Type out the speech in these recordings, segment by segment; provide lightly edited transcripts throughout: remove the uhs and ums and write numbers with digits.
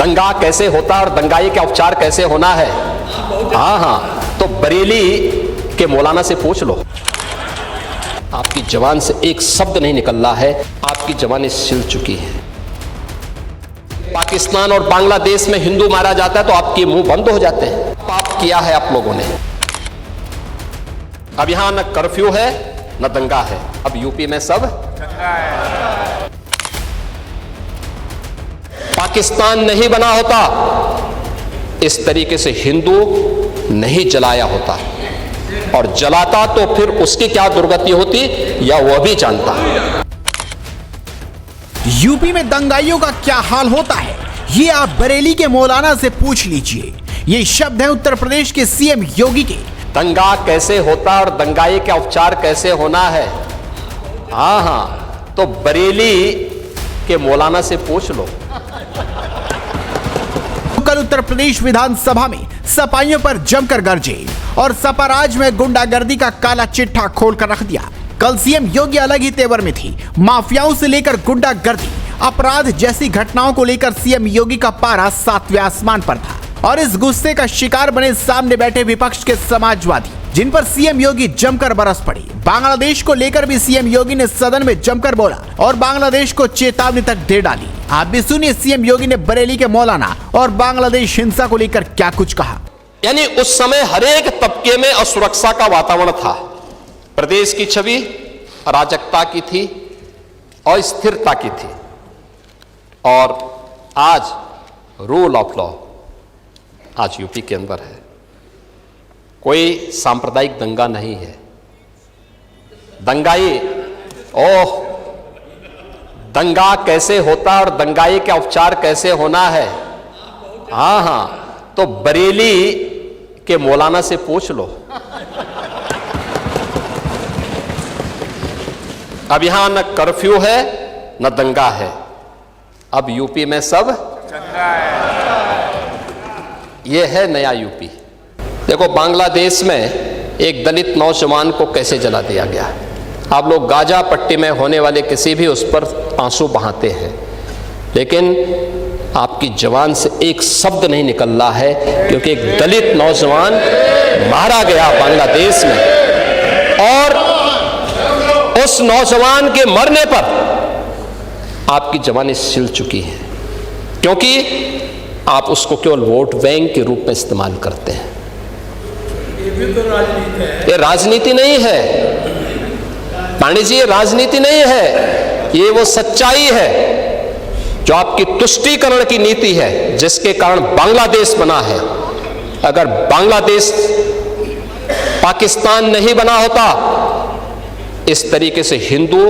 दंगा कैसे होता और दंगाई का उपचार कैसे होना है। हाँ, तो बरेली के मौलाना से पूछ लो। आपकी जबान से एक शब्द नहीं निकल रहा है, आपकी जबानें सिल चुकी हैं। पाकिस्तान और बांग्लादेश में हिंदू मारा जाता है तो आपके मुंह बंद हो जाते हैं। पाप किया है आप लोगों ने। अब यहां न कर्फ्यू है न दंगा है, अब यूपी में सब दंगा है। पाकिस्तान नहीं बना होता, इस तरीके से हिंदू नहीं जलाया होता, और जलाता तो फिर उसकी क्या दुर्गति होती या वह भी जानता। यूपी में दंगाइयों का क्या हाल होता है, ये आप बरेली के मौलाना से पूछ लीजिए। ये शब्द है उत्तर प्रदेश के सीएम योगी के। दंगा कैसे होता और दंगाई का उपचार कैसे होना है। हाँ, तो बरेली के मौलाना से पूछ लो। कल उत्तर प्रदेश विधानसभा में सपाइयों पर जमकर गरजे और सपाराज में गुंडागर्दी का काला चिट्ठा खोलकर रख दिया। कल सीएम योगी अलग ही तेवर में थी। माफियाओं से लेकर गुंडागर्दी, अपराध जैसी घटनाओं को लेकर सीएम योगी का पारा 7वें आसमान पर था, और इस गुस्से का शिकार बने सामने बैठे विपक्ष के समाजवादी, जिन पर सीएम योगी जमकर बरस पड़े। बांग्लादेश को लेकर भी सीएम योगी ने सदन में जमकर बोला और बांग्लादेश को चेतावनी तक दे डाली। आप भी सुनिए सीएम योगी ने बरेली के मौलाना और बांग्लादेश हिंसा को लेकर क्या कुछ कहा। यानी उस समय हर एक तबके में असुरक्षा का वातावरण था। प्रदेश की छवि अराजकता की थी, अस्थिरता की थी, और आज रूल ऑफ लॉ आज यूपी के अंदर है। कोई सांप्रदायिक दंगा नहीं है। दंगाई, ओह, दंगा कैसे होता और दंगाई का उपचार कैसे होना है। हाँ, तो बरेली के मौलाना से पूछ लो। अब यहां न कर्फ्यू है न दंगा है, अब यूपी में सब दंगा है। यह है नया यूपी। देखो, बांग्लादेश में एक दलित नौजवान को कैसे जला दिया गया। आप लोग गाजा पट्टी में होने वाले किसी भी उस पर आंसू बहाते हैं, लेकिन आपकी जबान से एक शब्द नहीं निकल रहा है, क्योंकि एक दलित नौजवान मारा गया बांग्लादेश में, और उस नौजवान के मरने पर आपकी जबानें सिल चुकी हैं, क्योंकि आप उसको केवल वोट बैंक के रूप में इस्तेमाल करते हैं। ये भी तो राजनीति है। ये राजनीति नहीं है पांडे जी, ये राजनीति नहीं है, ये वो सच्चाई है जो आपकी तुष्टीकरण की नीति है, जिसके कारण बांग्लादेश बना है। अगर बांग्लादेश पाकिस्तान नहीं बना होता, इस तरीके से हिंदू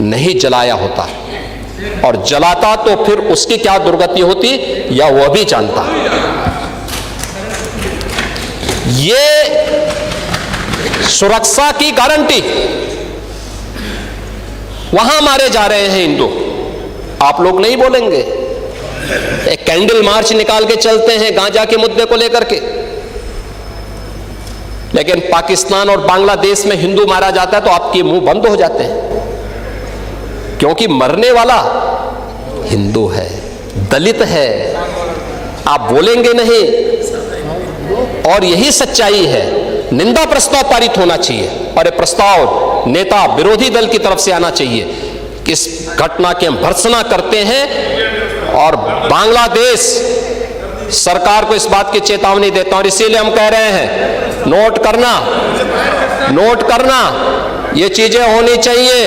नहीं जलाया होता, और जलाता तो फिर उसकी क्या दुर्गति होती या वह भी जानता। ये सुरक्षा की गारंटी, वहां मारे जा रहे हैं हिंदू, आप लोग नहीं बोलेंगे। एक कैंडल मार्च निकाल के चलते हैं गांजा के मुद्दे को लेकर के, लेकिन पाकिस्तान और बांग्लादेश में हिंदू मारा जाता है तो आपके मुंह बंद हो जाते हैं, क्योंकि मरने वाला हिंदू है, दलित है, आप बोलेंगे नहीं। और यही सच्चाई है। निंदा प्रस्ताव पारित होना चाहिए, और यह प्रस्ताव नेता विरोधी दल की तरफ से आना चाहिए कि इस घटना की हम भर्त्सना करते हैं, और बांग्लादेश सरकार को इस बात की चेतावनी देता हूं। और इसीलिए हम कह रहे हैं, नोट करना, ये चीजें होनी चाहिए,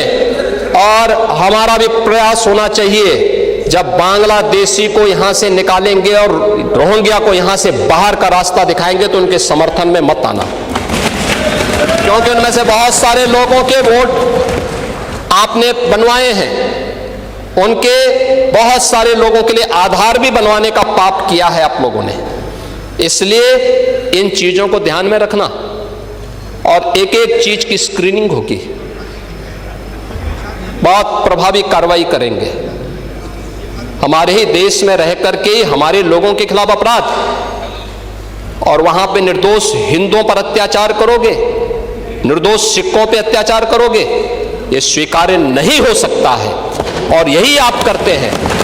और हमारा भी प्रयास होना चाहिए। जब बांग्लादेशी को यहां से निकालेंगे और रोहिंग्या को यहां से बाहर का रास्ता दिखाएंगे, तो उनके समर्थन में मत आना, क्योंकि उनमें से बहुत सारे लोगों के वोट आपने बनवाए हैं, उनके बहुत सारे लोगों के लिए आधार भी बनवाने का पाप किया है आप लोगों ने। इसलिए इन चीजों को ध्यान में रखना, और एक एक चीज की स्क्रीनिंग होगी, बहुत प्रभावी कार्रवाई करेंगे। हमारे ही देश में रह करके ही हमारे लोगों के खिलाफ अपराध, और वहां पे निर्दोष हिंदुओं पर अत्याचार करोगे, निर्दोष सिखों पे अत्याचार करोगे, ये स्वीकार्य नहीं हो सकता है, और यही आप करते हैं।